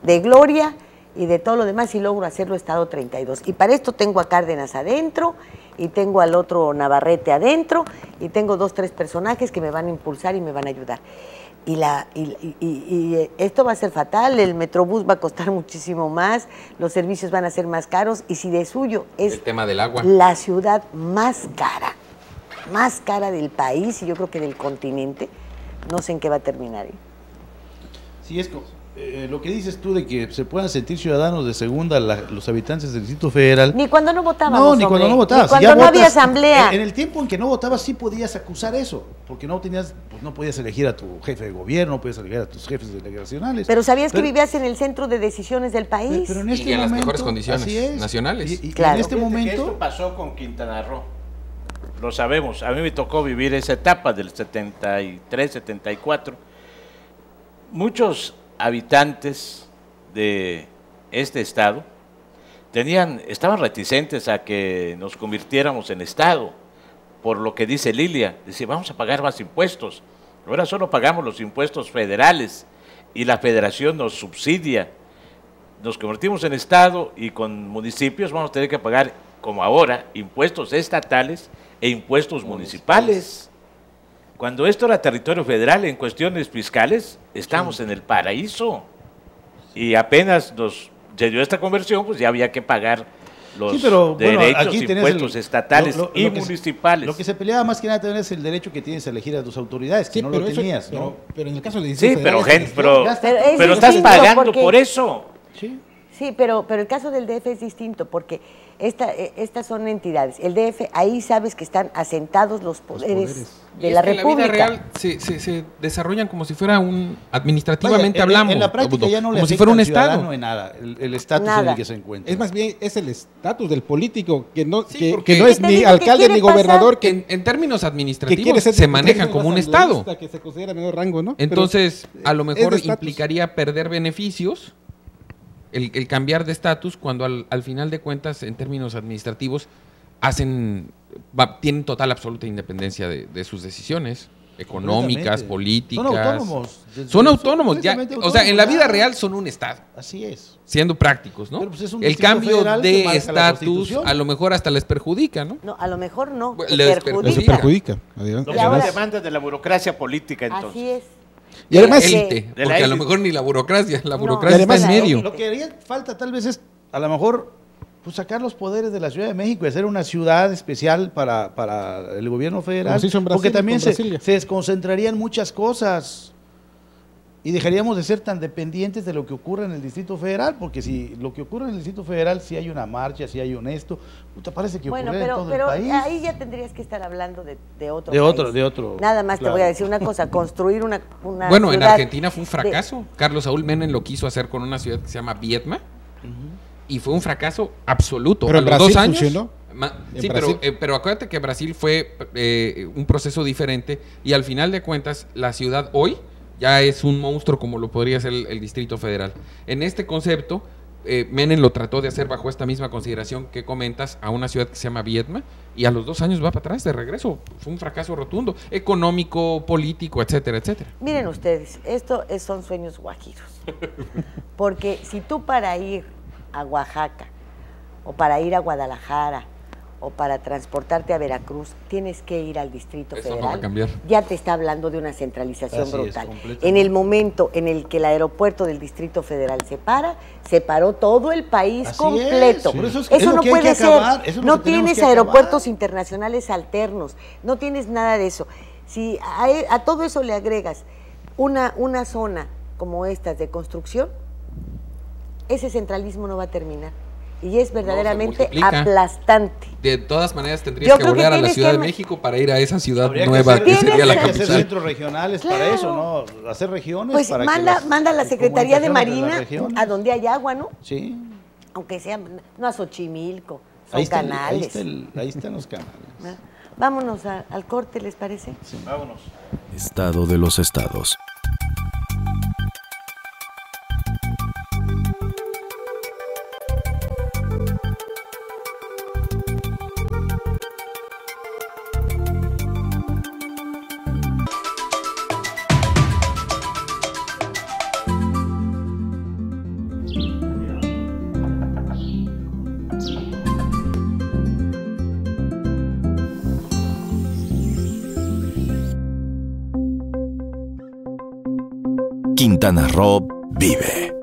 de gloria y de todo lo demás y logro hacerlo Estado 32. Y para esto tengo a Cárdenas adentro, y tengo al otro Navarrete adentro, y tengo 2, 3 personajes que me van a impulsar y me van a ayudar. Y esto va a ser fatal, el Metrobús va a costar muchísimo más, los servicios van a ser más caros, y si de suyo es el tema del agua, la ciudad más cara del país, y yo creo que del continente, no sé en qué va a terminar. Sí, es lo que dices tú de que se puedan sentir ciudadanos de segunda los habitantes del Distrito Federal. Ni cuando no votábamos. No, ni cuando no votabas. Ni cuando no había asamblea. En el tiempo en que no votabas sí podías acusar eso, porque no tenías, pues no podías elegir a tu jefe de gobierno, no podías elegir a tus jefes delegacionales. Pero sabías que vivías en el centro de decisiones del país. Pero en este y en momento, las mejores condiciones nacionales. Claro. En este momento esto pasó con Quintana Roo. Lo sabemos. A mí me tocó vivir esa etapa del 73, 74. Muchos habitantes de este estado estaban reticentes a que nos convirtiéramos en estado, por lo que dice Lilia, dice vamos a pagar más impuestos, ahora solo pagamos los impuestos federales y la federación nos subsidia, nos convertimos en estado y con municipios vamos a tener que pagar como ahora impuestos estatales e impuestos municipales. Cuando esto era territorio federal en cuestiones fiscales, estamos en el paraíso. Y apenas se dio esta conversión, pues ya había que pagar los derechos, impuestos estatales y municipales. Lo que se peleaba más que nada también es el derecho que tienes a elegir a tus autoridades, que no lo tenías, ¿no? Pero en el caso de sí, pero estás pagando por eso. Sí, pero el caso del DF es distinto, porque estas son entidades. El DF, ahí sabes que están asentados los poderes de la República. En la vida real se desarrollan como si fuera administrativamente hablamos. En la práctica ya no le como si fuera un estado. estado. Nada, el estatus en el que se encuentra. Es más bien, es el estatus del político, que no porque es ni alcalde ni gobernador. Que en términos administrativos se manejan como un estado. Que se considera menor rango, ¿no? Entonces, a lo mejor implicaría perder beneficios el cambiar de estatus, cuando al final de cuentas, en términos administrativos, tienen total absoluta independencia de sus decisiones económicas, políticas. Son autónomos. Son autónomos. O sea, en la vida real son un estado. Así es. Siendo prácticos, ¿no? Pues el cambio de estatus a lo mejor hasta les perjudica, ¿no? No, a lo mejor no. Les perjudica. Lo que son demandas de la burocracia política, entonces. Así es. Y además élite, porque a lo mejor ni la burocracia está en medio. Lo que haría falta tal vez es, a lo mejor, pues sacar los poderes de la Ciudad de México y hacer una ciudad especial para el gobierno federal, porque también se desconcentrarían muchas cosas y dejaríamos de ser tan dependientes de lo que ocurre en el Distrito Federal, porque si lo que ocurre en el Distrito Federal, si hay una marcha, si hay un esto, ¿te parece que ocurre en todo el país? Ahí ya tendrías que estar hablando de otro país. De otro. Nada más te voy a decir una cosa, construir una bueno, en Argentina fue un fracaso. Carlos Saúl Menem lo quiso hacer con una ciudad que se llama Viedma, y fue un fracaso absoluto. Pero en Brasil 2 años funcionó. Sí, pero acuérdate que Brasil fue un proceso diferente, y al final de cuentas la ciudad hoy ya es un monstruo como lo podría ser el Distrito Federal. En este concepto, Menem lo trató de hacer bajo esta misma consideración que comentas a una ciudad que se llama Viedma, y a los 2 años va para atrás de regreso. Fue un fracaso rotundo, económico, político, etcétera, etcétera. Miren ustedes, son sueños guajiros. Porque si tú para ir a Oaxaca, o para ir a Guadalajara, o para transportarte a Veracruz, tienes que ir al Distrito Federal. No va a cambiar. Ya te está hablando de una centralización brutal. Es, en el momento en el que el aeropuerto del Distrito Federal se paró todo el país completo. Eso no puede ser. No tienes aeropuertos internacionales alternos, no tienes nada de eso. Si a todo eso le agregas una zona como estas de construcción, ese centralismo no va a terminar. Y es verdaderamente multiplica. aplastante. De todas maneras Yo tendrías que creo que volver a la tienes Ciudad que de México para ir a esa ciudad Habría nueva que sería la hacer capital. centros regionales para eso, ¿no? Hacer regiones Pues para manda a la Secretaría de comunicaciones Marina las regiones. a donde hay agua, ¿no? Sí. Aunque sea, no a Xochimilco, son canales. Ahí están los canales. Vámonos al corte, ¿les parece? Sí. Vámonos. Estado de los estados. Quintana Roo vive.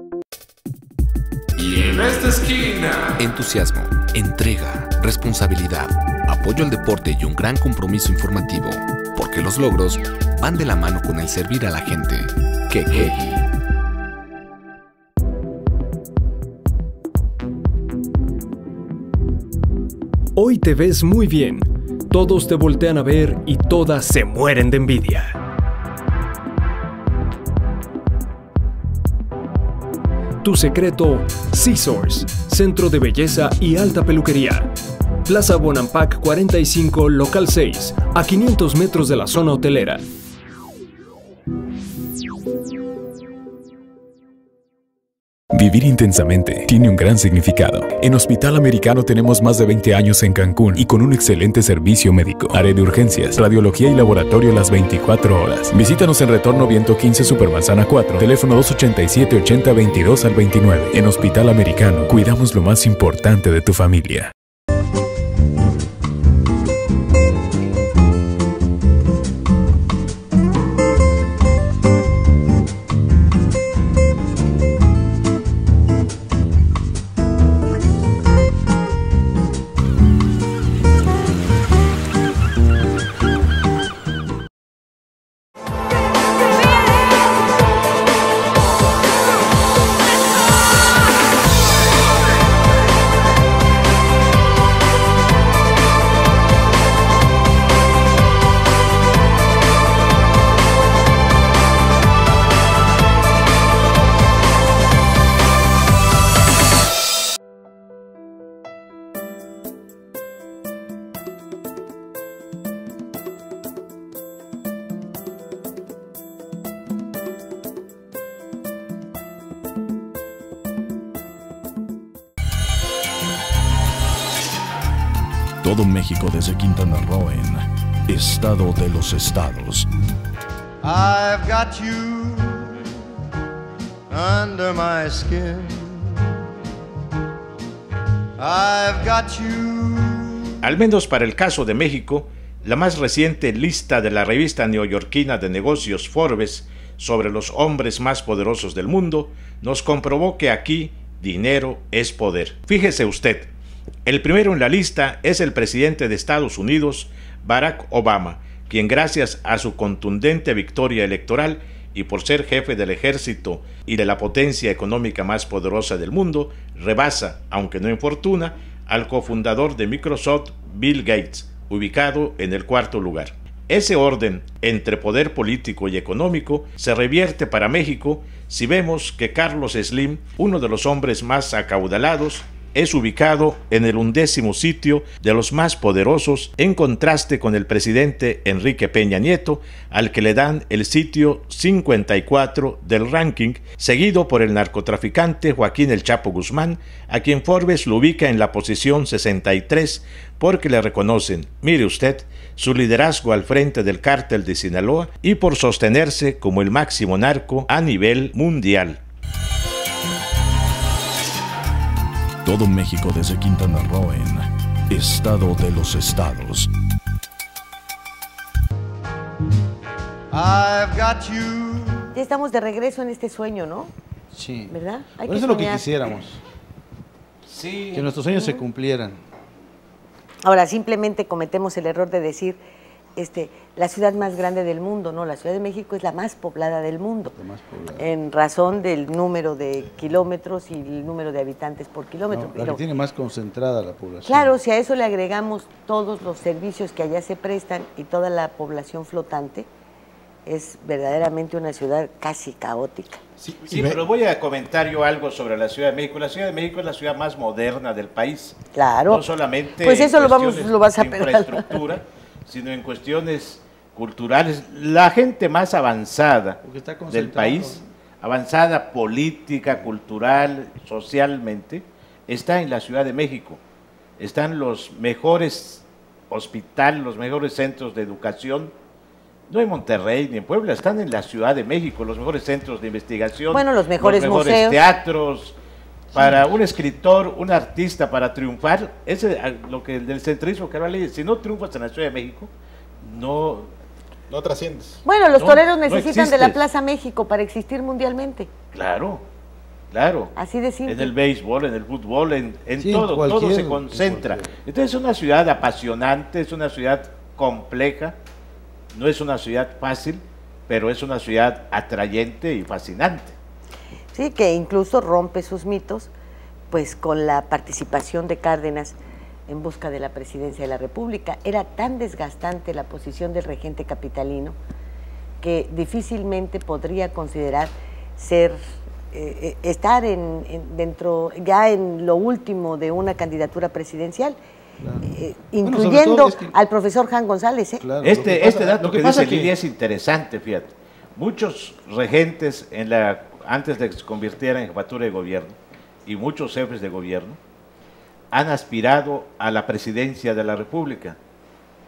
Y en esta esquina, entusiasmo, entrega, responsabilidad, apoyo al deporte y un gran compromiso informativo, porque los logros van de la mano con el servir a la gente. Kekegi. Hoy te ves muy bien. Todos te voltean a ver y todas se mueren de envidia. Tu secreto, Scissors, Centro de Belleza y Alta Peluquería. Plaza Bonampak 45, Local 6, a 500 metros de la zona hotelera. Vivir intensamente tiene un gran significado. En Hospital Americano tenemos más de 20 años en Cancún y con un excelente servicio médico. Área de urgencias, radiología y laboratorio las 24 horas. Visítanos en Retorno Viento 15 Supermanzana 4, teléfono 287-8022 al 29. En Hospital Americano, cuidamos lo más importante de tu familia. Todo México desde Quintana Roo en Estado de los Estados. I've got you under my skin. I've got you. Al menos para el caso de México, la más reciente lista de la revista neoyorquina de negocios Forbes sobre los hombres más poderosos del mundo nos comprobó que aquí dinero es poder. Fíjese usted, el primero en la lista es el presidente de Estados Unidos, Barack Obama, quien gracias a su contundente victoria electoral y por ser jefe del ejército y de la potencia económica más poderosa del mundo, rebasa, aunque no en fortuna, al cofundador de Microsoft, Bill Gates, ubicado en el cuarto lugar. Ese orden entre poder político y económico se revierte para México si vemos que Carlos Slim, uno de los hombres más acaudalados, es ubicado en el 11º sitio de los más poderosos, en contraste con el presidente Enrique Peña Nieto, al que le dan el sitio 54 del ranking, seguido por el narcotraficante Joaquín El Chapo Guzmán, a quien Forbes lo ubica en la posición 63 porque le reconocen, mire usted, su liderazgo al frente del cártel de Sinaloa y por sostenerse como el máximo narco a nivel mundial. Todo México desde Quintana Roo en Estado de los Estados. I've got you. Ya estamos de regreso en este sueño, ¿no? Sí. ¿Verdad? Hay Eso es lo que quisiéramos. Sí. Que nuestros sueños se cumplieran. Ahora, simplemente cometemos el error de decir, la ciudad más grande del mundo, ¿no? La Ciudad de México es la más poblada del mundo, en razón del número de kilómetros y el número de habitantes por kilómetro. La que tiene más concentrada la población. Claro, si a eso le agregamos todos los servicios que allá se prestan y toda la población flotante, es verdaderamente una ciudad casi caótica. Sí, pero voy a comentar yo algo sobre la Ciudad de México. La Ciudad de México es la ciudad más moderna del país. Claro. No solamente pues eso en lo vas a de infraestructura, sino en cuestiones culturales. La gente más avanzada del país, avanzada política, cultural, socialmente, está en la Ciudad de México. Están los mejores hospitales, los mejores centros de educación. No en Monterrey ni en Puebla, están en la Ciudad de México, los mejores centros de investigación, bueno, los mejores museos, teatros. Para un escritor, un artista, para triunfar, lo que del centrismo que vale, si no triunfas en la Ciudad de México, no trasciendes. Bueno, los toreros necesitan de la Plaza México para existir mundialmente. Claro. Así de simple. En el béisbol, en el fútbol, en todo se concentra. Entonces es una ciudad apasionante, es una ciudad compleja. No es una ciudad fácil, pero es una ciudad atrayente y fascinante. Sí, que incluso rompe sus mitos, pues con la participación de Cárdenas en busca de la presidencia de la República. Era tan desgastante la posición del regente capitalino que difícilmente podría considerar estar dentro ya en lo último de una candidatura presidencial. Claro. Incluyendo al profesor Jan González. Claro, este dato que dice Lidia es interesante, fíjate. Muchos regentes antes de que se convirtiera en jefatura de gobierno y muchos jefes de gobierno han aspirado a la presidencia de la República.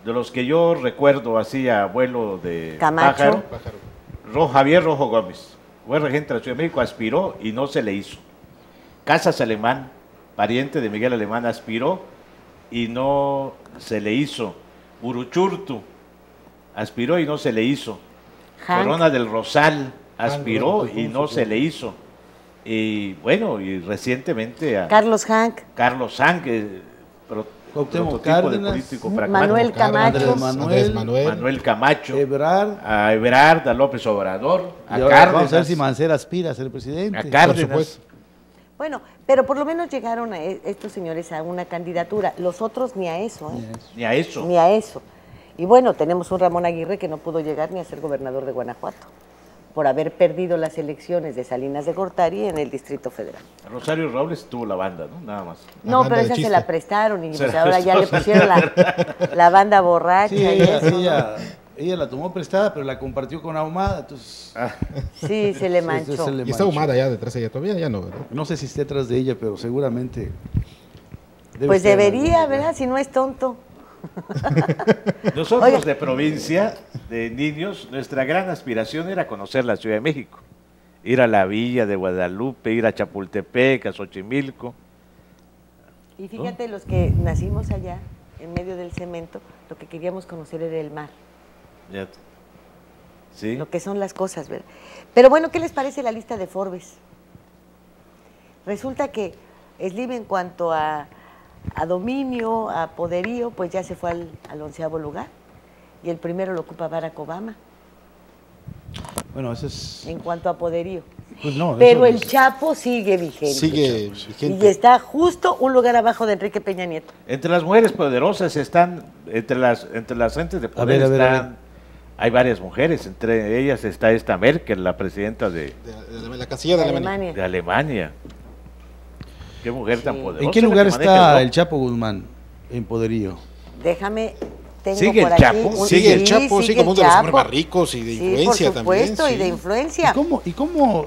De los que yo recuerdo así, abuelo de Camacho. Pájaro, Javier Rojo Gómez, fue regente de la Ciudad de México, aspiró y no se le hizo. Casas Alemán, pariente de Miguel Alemán, aspiró y no se le hizo. Uruchurtu aspiró y no se le hizo. Corona del Rosal aspiró y no se le hizo. Y bueno, y recientemente a Carlos Hank, prototipo de político Manuel Camacho, Manuel Camacho, a Ebrard, a López Obrador, a Cárdenas. Vamos a ver si Mancera aspira a ser presidente. A Cárdenas. Bueno, pero por lo menos llegaron a estos señores a una candidatura, los otros ni a eso. Ni a eso. Ni a eso. Y bueno, tenemos un Ramón Aguirre que no pudo llegar ni a ser gobernador de Guanajuato, por haber perdido las elecciones de Salinas de Gortari en el Distrito Federal. Rosario Robles tuvo la banda, ¿no? Nada más. No, pero esa se la prestaron y pues ahora ya le pusieron la banda borracha. Sí, y eso, ella la tomó prestada, pero la compartió con Ahumada, entonces... Sí, se le manchó. ¿Y está Ahumada ya detrás de ella todavía? Ya no, ¿verdad? No sé si esté detrás de ella, pero seguramente... Pues debería, ¿verdad? Si no es tonto. Nosotros de provincia, de niños, nuestra gran aspiración era conocer la Ciudad de México. Ir a la Villa de Guadalupe, ir a Chapultepec, a Xochimilco. Y fíjate, los que nacimos allá, en medio del cemento, lo que queríamos conocer era el mar. Sí. Lo que son las cosas, ¿verdad? Pero bueno, ¿qué les parece la lista de Forbes? Resulta que Slim, en cuanto a dominio, a poderío, pues ya se fue al 11º lugar. Y el primero lo ocupa Barack Obama. Bueno, eso es... En cuanto a poderío. Pues no, pero el Chapo sigue vigente. Sigue vigente. Y está justo un lugar abajo de Enrique Peña Nieto. Entre las mujeres poderosas están, entre las gentes de poder están... Hay varias mujeres, entre ellas está esta Merkel, la presidenta de la canciller de Alemania. De Alemania. Qué mujer tan poderosa. ¿En qué lugar está el Chapo Guzmán en poderío? Déjame, tengo ¿Sigue por el Chapo? aquí. Sigue el Chapo, sí, como uno de los hombres más ricos y de influencia también. Por supuesto, y de influencia.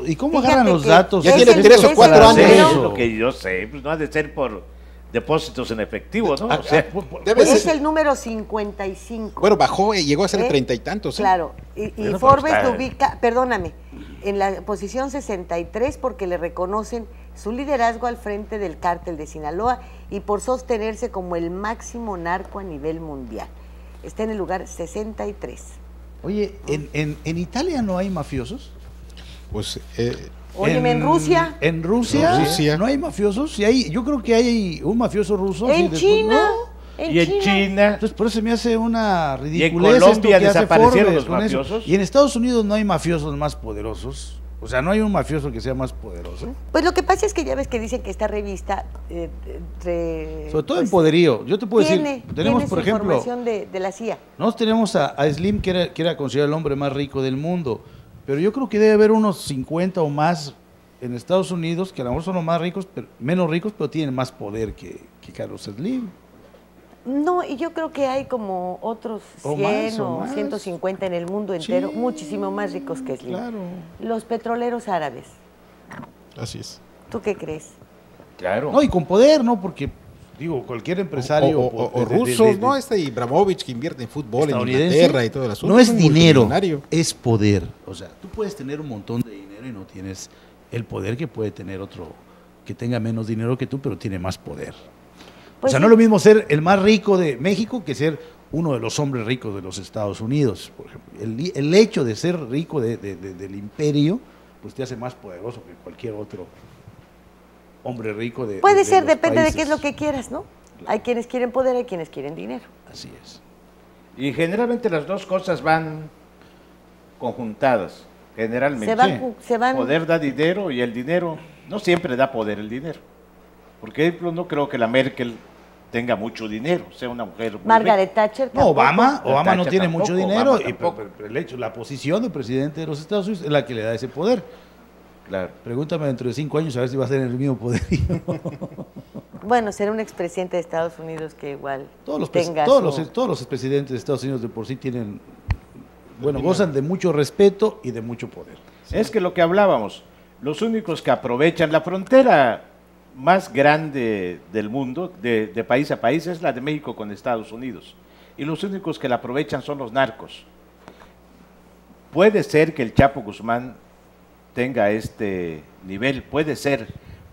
¿Y cómo agarran los datos? Ya tiene 3 o 4 años. Es lo que yo sé, pues no ha de ser por depósitos en efectivo, ¿no? O sea, es el número 55. Bueno, bajó y llegó a ser 30 y tantos. Claro, y Forbes lo ubica, perdóname, en la posición 63 porque le reconocen su liderazgo al frente del cártel de Sinaloa y por sostenerse como el máximo narco a nivel mundial. Está en el lugar 63. Oye, ¿en Italia no hay mafiosos? Pues... Óyeme, ¿en Rusia? ¿En Rusia? No hay mafiosos. Sí hay, yo creo que hay un mafioso ruso. ¿En China? Y en China. Entonces, por eso se me hace una ridiculez. Y en Colombia esto que desaparecieron hace los Forbes con mafiosos. eso. Y en Estados Unidos no hay mafiosos más poderosos. O sea, no hay un mafioso que sea más poderoso. Pues lo que pasa es que ya ves que dicen que esta revista... Sobre todo en poderío. Yo te puedo decir, tenemos, tiene por su ejemplo... información de la CIA. Nosotros tenemos a Slim, que era considerado el hombre más rico del mundo. Pero yo creo que debe haber unos 50 o más en Estados Unidos, que a lo mejor son los más ricos, menos ricos, pero tienen más poder que Carlos Slim. No, y yo creo que hay como otros 100 o 150 en el mundo entero, muchísimo más ricos que Slim. Claro. Los petroleros árabes. Así es. ¿Tú qué crees? Claro. No, y con poder, ¿no? Porque, digo, cualquier empresario... O rusos, ¿no? Ibrahimovic que invierte en fútbol, en Inglaterra y todo el asunto. No es dinero, multimillonario. es poder. O sea, tú puedes tener un montón de dinero y no tienes el poder que puede tener otro que tenga menos dinero que tú, pero tiene más poder. Pues o sea, no es lo mismo ser el más rico de México que ser uno de los hombres ricos de los Estados Unidos, por ejemplo. El hecho de ser rico del imperio, pues te hace más poderoso que cualquier otro hombre rico de Puede ser, los depende países. de qué es lo que quieras, ¿no? Hay quienes quieren poder, hay quienes quieren dinero. Así es. Y generalmente las dos cosas van conjuntadas. Generalmente. Se van... Poder da dinero y el dinero no siempre da poder el dinero. Por ejemplo, no creo que la Merkel tenga mucho dinero, sea una mujer muy Margaret rica. Thatcher No, tampoco. Obama no tiene tampoco, mucho dinero, Obama tampoco. pero el hecho, la posición de presidente de los Estados Unidos es la que le da ese poder. Claro. Pregúntame dentro de 5 años a ver si va a ser el mismo poder. Bueno, ser un expresidente de Estados Unidos que igual Todos los expresidentes de Estados Unidos de por sí tienen, bueno, gozan de mucho respeto y de mucho poder. Es que lo que hablábamos, los únicos que aprovechan la frontera más grande del mundo, de país a país, es la de México con Estados Unidos. Y los únicos que la aprovechan son los narcos. Puede ser que el Chapo Guzmán tenga este nivel, puede ser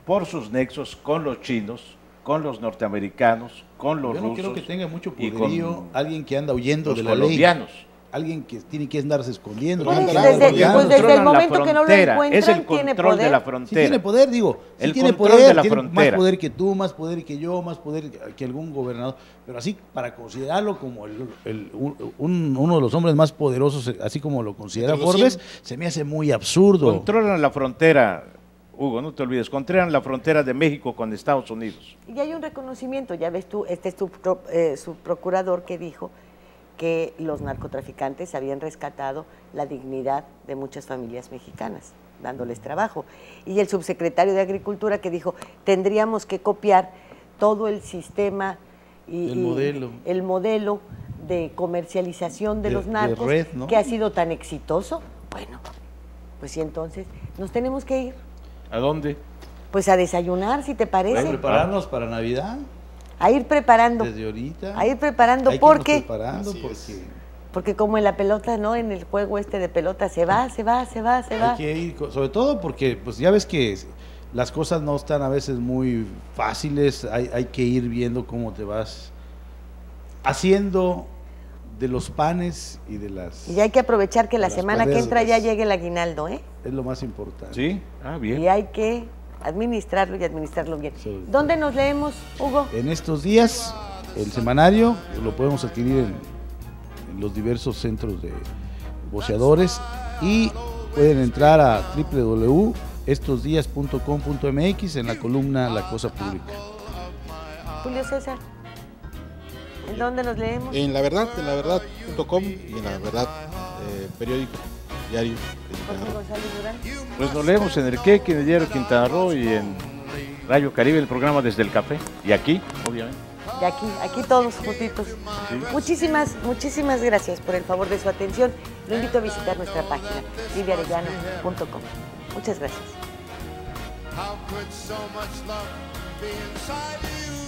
por sus nexos con los chinos, con los norteamericanos, con los Yo no rusos. creo que tenga mucho y poderío con alguien que anda huyendo los de la colombianos. ley. Alguien que tiene que andarse escondiendo. Pues que desde el momento que no lo encuentran, es el tiene control poder. de la frontera. Sí tiene poder, digo. Sí El tiene control poder, de la tiene frontera. más poder que tú, más poder que yo, más poder que algún gobernador. Pero así, para considerarlo como uno de los hombres más poderosos, así como lo considera Forbes, se me hace muy absurdo. Controlan la frontera, Hugo, no te olvides, controlan la frontera de México con Estados Unidos. Y hay un reconocimiento, ya ves tú, este es su procurador que dijo que los narcotraficantes habían rescatado la dignidad de muchas familias mexicanas, dándoles trabajo. Y el subsecretario de Agricultura que dijo, tendríamos que copiar todo el sistema y el modelo de comercialización de los narcos, red, ¿no? que ha sido tan exitoso. Bueno, pues sí, entonces nos tenemos que ir. ¿A dónde? Pues a desayunar, si te parece. ¿Para prepararnos para Navidad? A ir preparando. Desde ahorita. A ir preparando, hay porque... Que irnos preparando porque como en la pelota, ¿no? En el juego este de pelota, se va. Hay que ir, sobre todo porque, pues ya ves que las cosas no están a veces muy fáciles, hay que ir viendo cómo te vas haciendo de los panes y de las... Y hay que aprovechar que la semana que entra ya paredes. llegue el aguinaldo, ¿eh? Es lo más importante. Sí, bien. Y hay que administrarlo y administrarlo bien. ¿Dónde nos leemos, Hugo? En estos días, el semanario lo podemos adquirir en los diversos centros de voceadores y pueden entrar a www.estosdias.com.mx en la columna La Cosa Pública. Julio César, ¿en dónde nos leemos? En laverdad.com y en La Verdad periódico diario. Jorge González Durán. Pues nos leemos en el Queque, en el diario Quintana Roo y en Radio Caribe, el programa Desde el Café. Y aquí, obviamente. Y aquí todos juntitos. Sí. Muchísimas gracias por el favor de su atención. Lo invito a visitar nuestra página, lidiarellano.com. Muchas gracias. How could so much love be inside you?